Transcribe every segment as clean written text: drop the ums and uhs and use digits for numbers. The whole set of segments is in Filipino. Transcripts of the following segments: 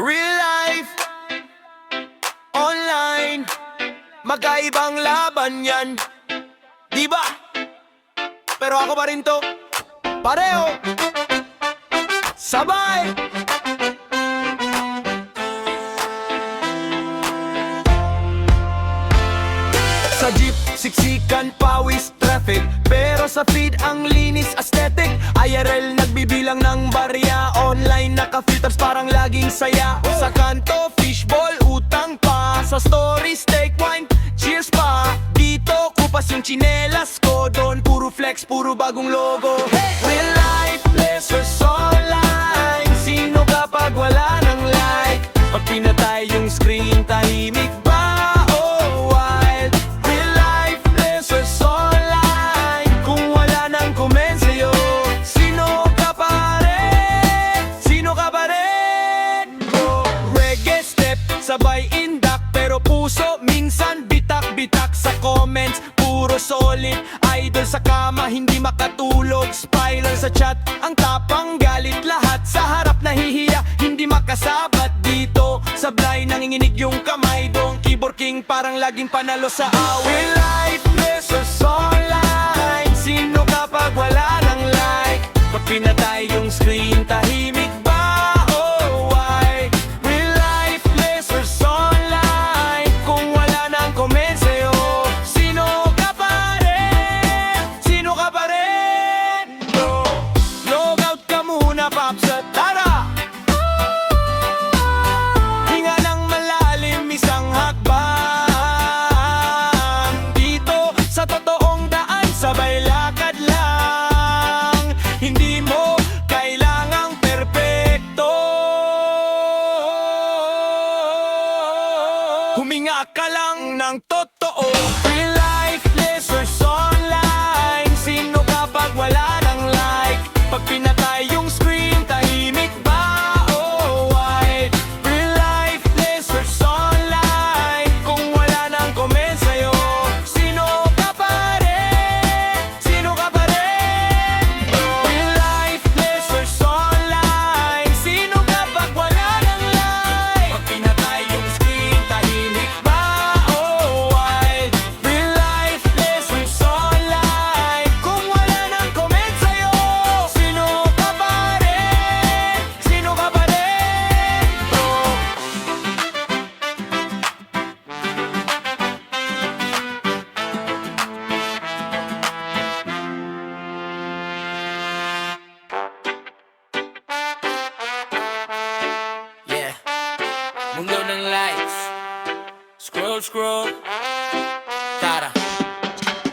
Real life, online, magkaibang laban yan, diba? Pero ako pa rin to, pareho, sabay. Sa jeep, siksikan, pawis, traffic, pero sa feed ang linis, aesthetic. IRL nagbibilang ng barya, online naka-filters parang laging saya. Sa kanto, fishball, utang pa, sa stories, take wine, cheers pa. Dito, kupas yung tsinelas ko, doon puro flex, puro bagong logo. Real life, blessers online, sino kapag wala ng like? Pag pinatay yung screen, tahimik ba? Oh, wild. Real life, blessers online, kung wala nang comment sa'yo, sino ka pa rin? Sino ka pa rin? Oh, reggae step, sabay indak, pero puso minsan bitak-bitak sa comments. Puro solid, idol sa kama, hindi makatulog, spiral sa chat, ang tapang galit lahat. Sa harap nahihiya, hindi makasabat dito. Sablay nanginginig yung kamay, dong keyboard king, parang laging panalo sa awit. Real life, blessers online, sino kapag wala ng like? Pag pinatay yung screen, tahimik ba? Oh, why? Real life, blessers online, kung wala nang comment sa'yo, sino ka pa rin? Sino ka pa rin? Bro, log out ka muna, paps, at tara! Hinga ng malalim, isang hakbang. Dito sa totoong daan, sabay lakad lang. Hindi mo kailangang perpekto, huminga ka lang ng totoo. Real life, blessers online, sino kapag wala ng like? Pag pinatay yung screen, tahimik ba? Oh, why? Real life, blessers online, kung wala nang comment sa'yo, sino ka pa rin? Sino ka pa rin? Real life, blessers online, sino kapag wala ng like? Pag pinatay yung screen, tahimik ba? Oh, why? Real life, blessers online, kung wala nang comment sa'yo, sino ka pa rin? Sino ka pa rin? Yeah, mundo ng lights. Scroll, scroll, tara.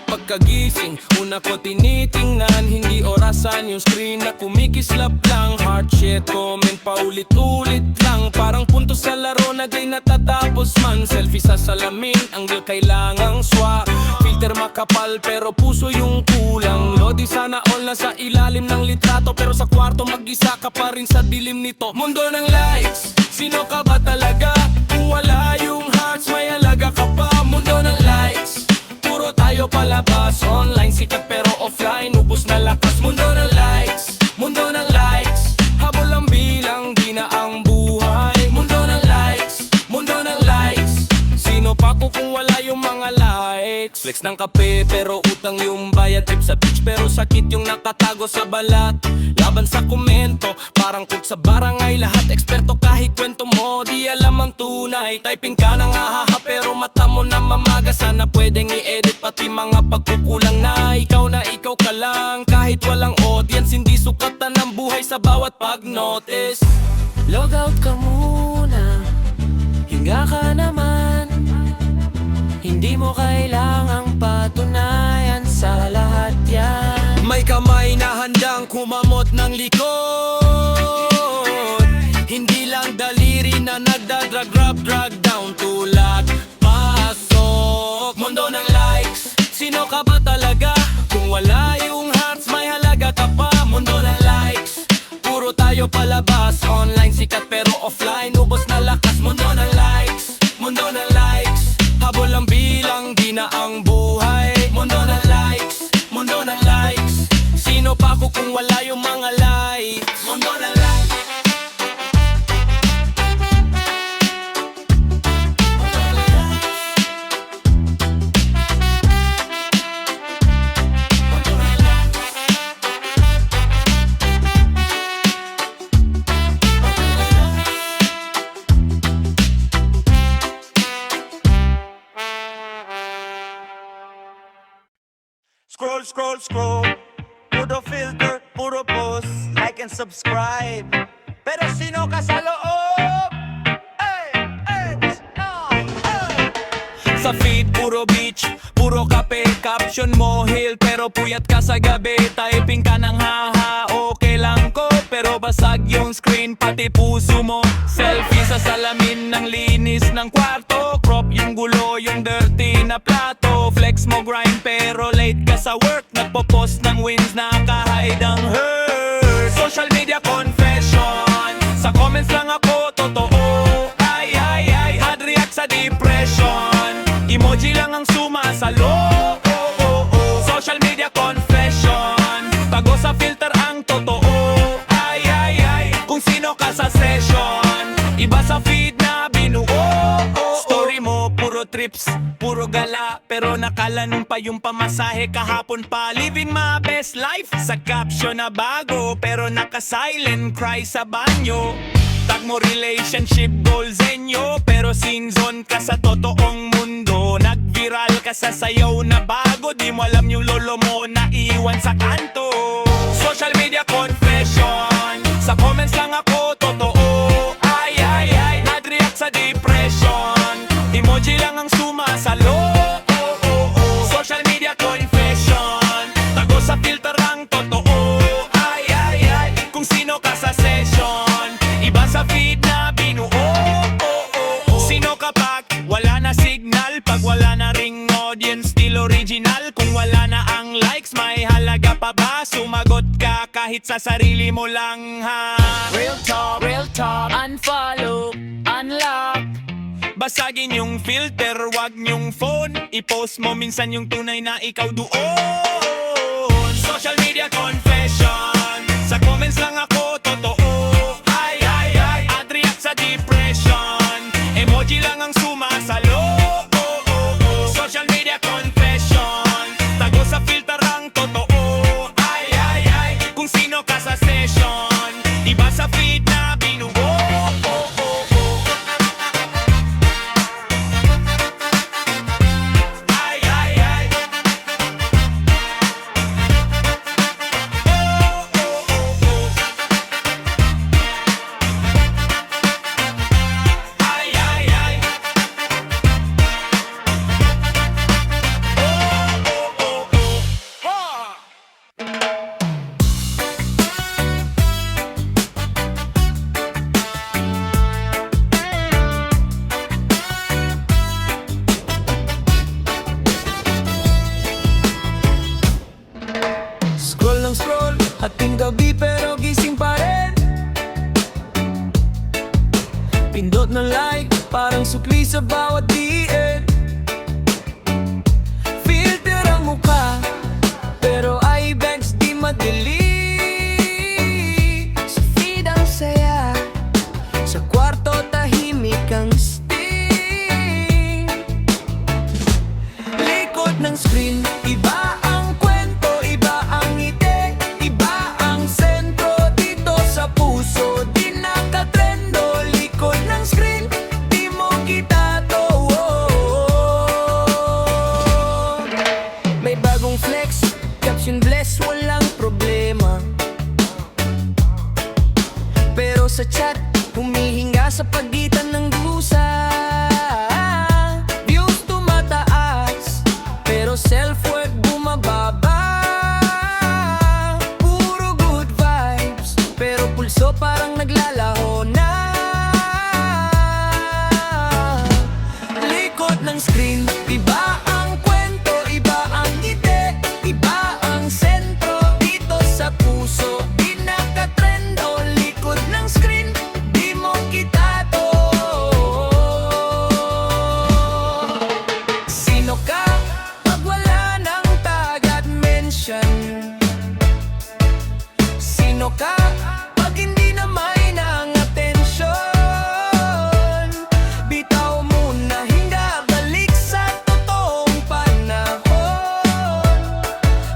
Pagkagising, una ko tinitingnan, hindi orasan yung screen na kumikislap lang. Heart shit, comment paulit-ulit lang, parang punto sa laro na di natatapos man. Selfie sa salamin, angle kailangang swak, filter makapal pero puso yung kulang. Lodi sana all na sa ilalim ng litrato, pero sa kwarto mag-isa ka pa rin sa dilim nito. Mundo ng likes, sino ka ba talaga? Kung wala yung hearts, may halaga ka pa. Mundo ng likes, puro tayo palabas, online sikat pero offline, ubos na lakas. Mundo ng likes, mundo ng likes, habol ang bilang, di na ang buhay. Mundo ng likes, mundo ng likes, sino pa ko kung wala yung mga likes? Flex ng kape pero utang yung bayad, trip sa beach pero sakit yung nakatago sa balat. Laban sa komento, parang cook sa barangay, lahat eksperto kahit kwento mo, di alam ang tunay. Typing ka ng hahaha pero mata mo na mamaga, sana pwedeng i-edit pati mga pagkukulang na ikaw ka lang. Kahit walang audience, hindi sukatan ng buhay sa bawat pag-notice. Log out ka muna, hinga ka naman, hindi mo kailangang patunayan sa lahat yan. May kamay na handang kumamot ng likod, hindi lang daliri na nagdadrag, drag down tulad pasok. Mundo ng likes, sino ka ba talaga? Kung wala yung hearts, may halaga ka pa. Mundo ng likes, puro tayo palabas, online sikat pero offline, ubos na lakas. Mundo ng likes, mundo ng likes, habol ang bilang, di na ang buhay. Mundo ng likes, mundo ng likes, sino pa ko kung wala yung mga likes? Mundo ng likes. scroll. Puro filter, puro post, like and subscribe. Pero sino ka sa loob? Hey, hey, no, hey. Sa feed, puro beach, puro kape. Caption mo, hill, pero puyat ka sa gabi. Typing ka ng haha, okay lang ko. Pero basag yung screen, pati puso mo. Selfie sa salamin ng linis ng kwarto. Crop yung gulo, yung dirty na plato. Flex mo grind, pero late ka sa work. Nagpo-post ng wins, nakahide ang hurt. Social media confession, sa comments lang ako totoo. Ay, ay, ay, had react sa depression. Emoji lang ang sumasalo. Social media confession, tago sa filter ang totoo. Ay, ay, ay, kung sino ka sa session, iba sa feed na binuo. Story mo, puro trips, puro gala, pero nakalanong pa yung pamasahe kahapon pa. Living my best life, sa caption na bago, pero naka-silent cry sa banyo. Tag mo relationship goals enyo, pero sinzon ka sa totoong mundo. Nag-viral ka sa sayaw na bago, di mo alam yung lolo mo na iwan sa kanto. Social media confession, sa comments lang ako totoo. Ay, ay, ay, nag-react sa depression. Emoji lang ang sumasalo. Social media confession, tago sa filter ang totoo. Ay, ay, ay, kung sino ka sa session, iba sa feed na binuo. Sino ka pag wala na signal, pag wala na ring audience, still original. Kung wala na ang likes, may halaga pa ba? Sumagot ka kahit sa sarili mo lang, ha? Real talk, unfollow, unlock. Basagin yung filter, wag yung phone. I-post mo minsan yung tunay na ikaw doon. Social media confession, sa comments lang ako totoo. Ay, ay, ay, at react sa depression. Emoji lang ang sumasalo. Social media confession, tago sa filter ang totoo. Ay, ay, ay, kung sino ka sa session, iba sa feed na binuo. Ay, ay, ay. Ay, ay, ay. Scroll ng scroll, hating gabi pero gising pa rin. Pindot ng like, parang sukli sa bawat diin. Filter ang mukha, pero eye bags di madali. Sa feed ang saya, sa kwarto tahimik ang sting. Likod ng screen, iba ang kwento, iba ang ngiti, iba ang sentro. Dito sa puso, di nakatrendo. Likod ng screen, di mo kita to. May bagong flex, caption bless, walang problema. Pero sa chat, humihinga sa pagitan ng dusa. Views tumataas, pero self-worth bumababa. Puro good vibes, pero pulso parang naglalaho na. Likod ng screen, iba ang kwento, iba ang ngiti, iba ang sentro. Dito sa puso, di nakatrendo. Likod ng screen, di mo kita to. Sino ka pag wala ng tag at mention? Sino ka pag hindi na may ng atensyon? Bitaw muna, hinga, balik sa totoong panahon.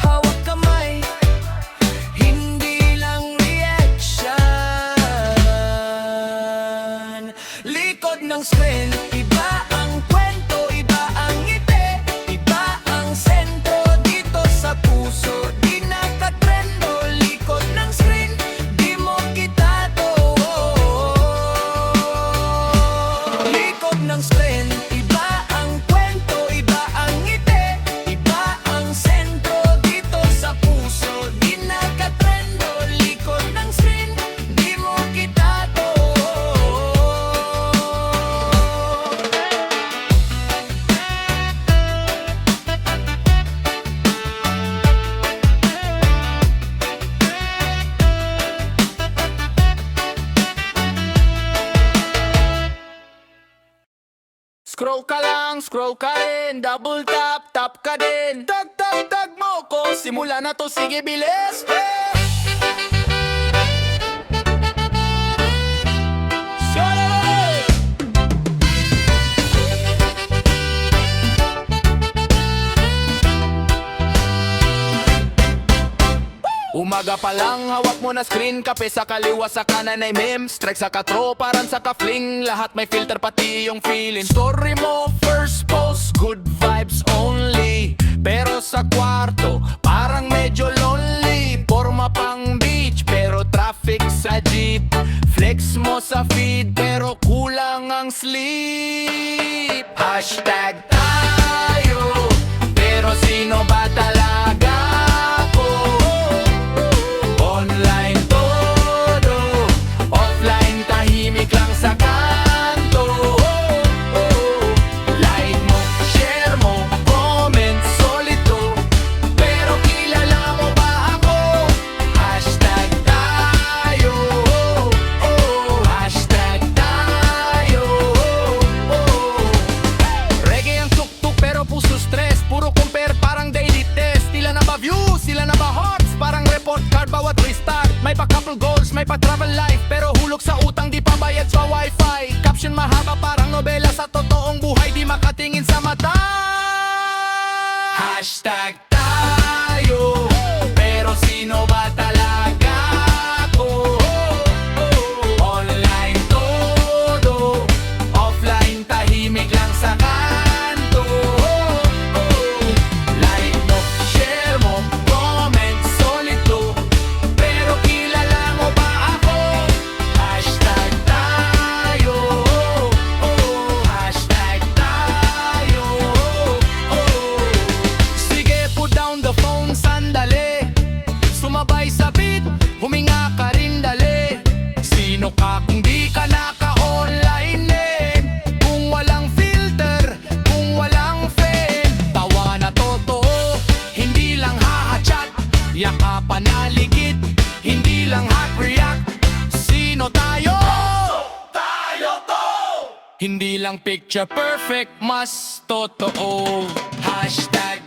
Hawak kamay, hindi lang reaction. Likod ng screen, iba ang kwento, iba ang ngiti, iba ang sentro. Dito sa puso, Scroll ka rin, double tap, tap ka din. Tag mo ko, simula na to, sige bilis. Hey! Sorry! Umaga pa lang, hawak mo na screen. Kape sa kaliwa, sa kanan ay memes. Strike sa katroparan, sa ka-fling. Lahat may filter, pati yung feeling. Story mo, first post, good vibes only. Pero sa kwarto, parang medyo lonely. Forma pang beach, pero traffic sa jeep. Flex mo sa feed, pero kulang ang sleep. Hashtag tayo, pero sino ba talaga ako? Online todo, offline tahimik lang sa kanto. Like mo, share mo, comment, solito. Pero kilala mo ba ako? Hashtag tayo, hashtag tayo. Reggae ang tuk-tuk pero puso stress. Puro compare parang daily test. Sila na ba views, sila na ba hearts? Parang report card bawat restart. May pa couple goals, may pa travel life. Pero hulog sa utang, di pa bayad sa wifi. Caption mahaba parang nobela, sa totoong buhay di makatingin sa mata. Hashtag tayo, pero sino ba talaga ako? Online todo, offline tahimik lang sa kanto. Like mo, share mo, comment, solito. Pero kilala mo ba ako? Hashtag tayo, hashtag tayo. Sige, put down the phone, sandali. Sumabay sa beat, huminga ka rin dali. Sino ka kung di ka naka-online eh? Kung walang filter, kung walang fame. Tawa na totoo, hindi lang haha-chat. Yakapan na ligid, hindi lang hot react. Sino tayo? Tayo to! Hindi lang picture perfect, mas totoo. Hashtag